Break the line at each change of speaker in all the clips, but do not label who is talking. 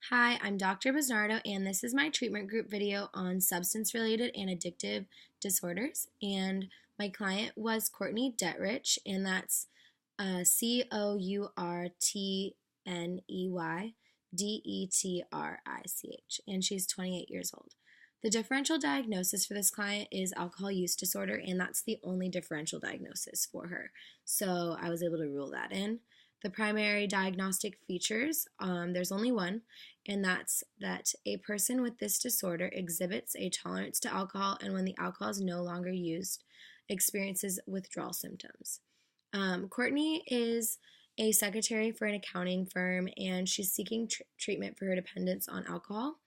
Hi, I'm Dr. Busnardo, and this is my treatment group video on substance-related and addictive disorders. And my client was Courtney Detrich, and that's Courtney Detrich, and she's 28 years old. The differential diagnosis for this client is alcohol use disorder, and that's the only differential diagnosis for her. So I was able to rule that in. The primary diagnostic features, there's only one, and that's that a person with this disorder exhibits a tolerance to alcohol, and when the alcohol is no longer used, experiences withdrawal symptoms. Courtney is a secretary for an accounting firm, and she's seeking treatment for her dependence on alcohol.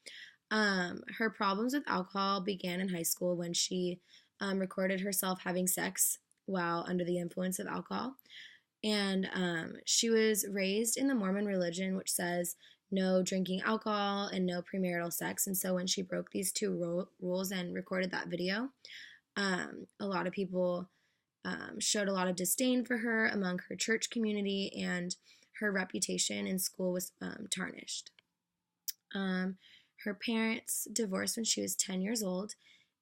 Her problems with alcohol began in high school when she recorded herself having sex while under the influence of alcohol. And she was raised in the Mormon religion, which says no drinking alcohol and no premarital sex. And so when she broke these two rules and recorded that video, a lot of people showed a lot of disdain for her among her church community, and her reputation in school was tarnished. Her parents divorced when she was 10 years old,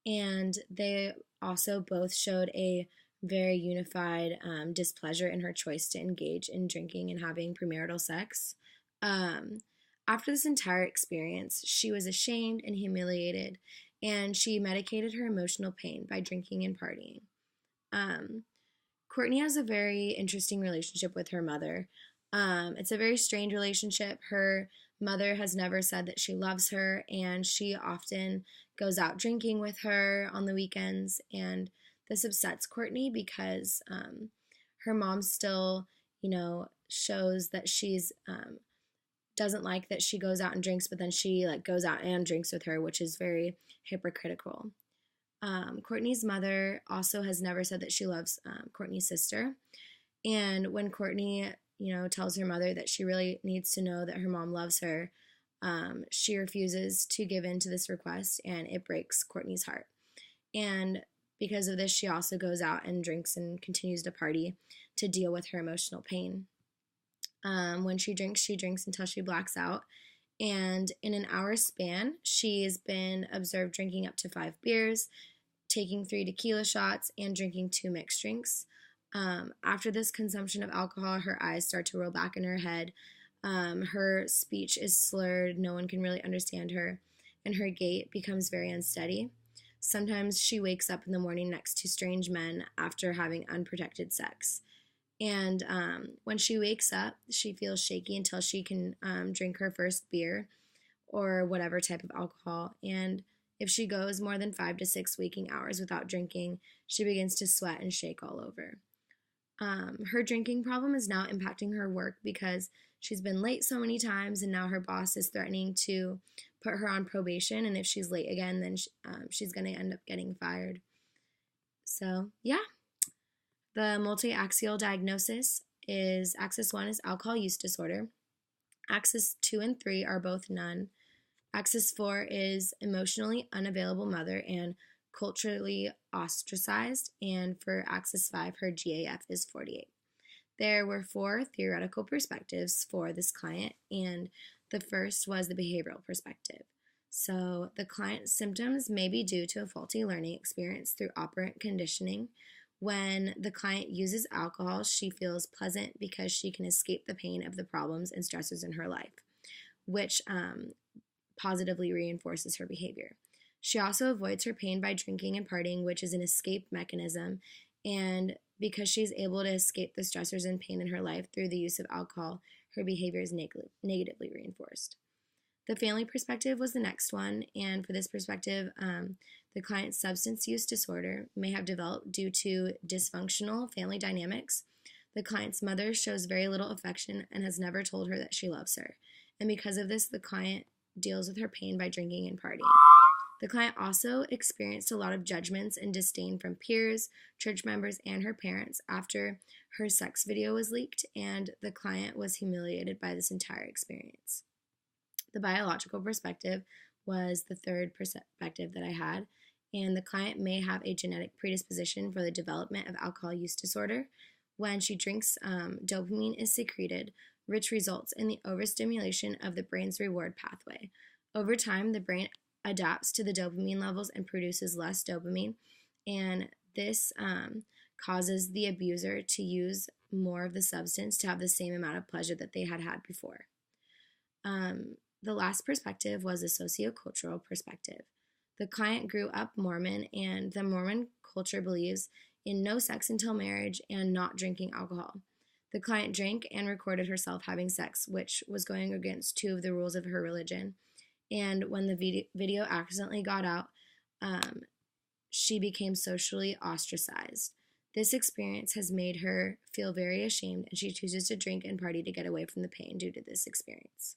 and they also both showed a very unified displeasure in her choice to engage in drinking and having premarital sex. After this entire experience, she was ashamed and humiliated, and she medicated her emotional pain by drinking and partying. Courtney has a very interesting relationship with her mother. It's a very strained relationship. Her mother has never said that she loves her, and she often goes out drinking with her on the weekends, and this upsets Courtney because her mom still, shows that she's doesn't like that she goes out and drinks, but then she goes out and drinks with her, which is very hypocritical. Courtney's mother also has never said that she loves Courtney's sister, and when Courtney, tells her mother that she really needs to know that her mom loves her, she refuses to give in to this request, and it breaks Courtney's heart. And because of this, she also goes out and drinks and continues to party to deal with her emotional pain. When she drinks until she blacks out. And in an hour span, she's been observed drinking up to 5 beers, taking 3 tequila shots, and drinking 2 mixed drinks. After this consumption of alcohol, her eyes start to roll back in her head. Her speech is slurred. No one can really understand her. And her gait becomes very unsteady. Sometimes she wakes up in the morning next to strange men after having unprotected sex. And when she wakes up, she feels shaky until she can drink her first beer or whatever type of alcohol. And if she goes more than 5 to 6 waking hours without drinking, she begins to sweat and shake all over. Her drinking problem is now impacting her work because she's been late so many times, and now her boss is threatening to put her on probation, and if she's late again, then she's going to end up getting fired. So, yeah. The multi-axial diagnosis is axis 1 is alcohol use disorder. Axis 2 and 3 are both none. Axis 4 is emotionally unavailable mother and culturally ostracized, and for axis 5, her GAF is 48. There were 4 theoretical perspectives for this client, and the first was the behavioral perspective. So the client's symptoms may be due to a faulty learning experience through operant conditioning. When the client uses alcohol, she feels pleasant because she can escape the pain of the problems and stressors in her life, which positively reinforces her behavior. She also avoids her pain by drinking and partying, which is an escape mechanism, and because she's able to escape the stressors and pain in her life through the use of alcohol, her behavior is negatively reinforced. The family perspective was the next one, and for this perspective, the client's substance use disorder may have developed due to dysfunctional family dynamics. The client's mother shows very little affection and has never told her that she loves her, and because of this, the client deals with her pain by drinking and partying. The client also experienced a lot of judgments and disdain from peers, church members, and her parents after her sex video was leaked, and the client was humiliated by this entire experience. The biological perspective was the third perspective that I had, and the client may have a genetic predisposition for the development of alcohol use disorder. When she drinks, dopamine is secreted which results in the overstimulation of the brain's reward pathway. Over time, the brain adapts to the dopamine levels and produces less dopamine, and this causes the abuser to use more of the substance to have the same amount of pleasure that they had had before. The last perspective was a sociocultural perspective. The client grew up Mormon, and the Mormon culture believes in no sex until marriage and not drinking alcohol. The client drank and recorded herself having sex, which was going against two of the rules of her religion. And when the video accidentally got out, she became socially ostracized. This experience has made her feel very ashamed, and she chooses to drink and party to get away from the pain due to this experience.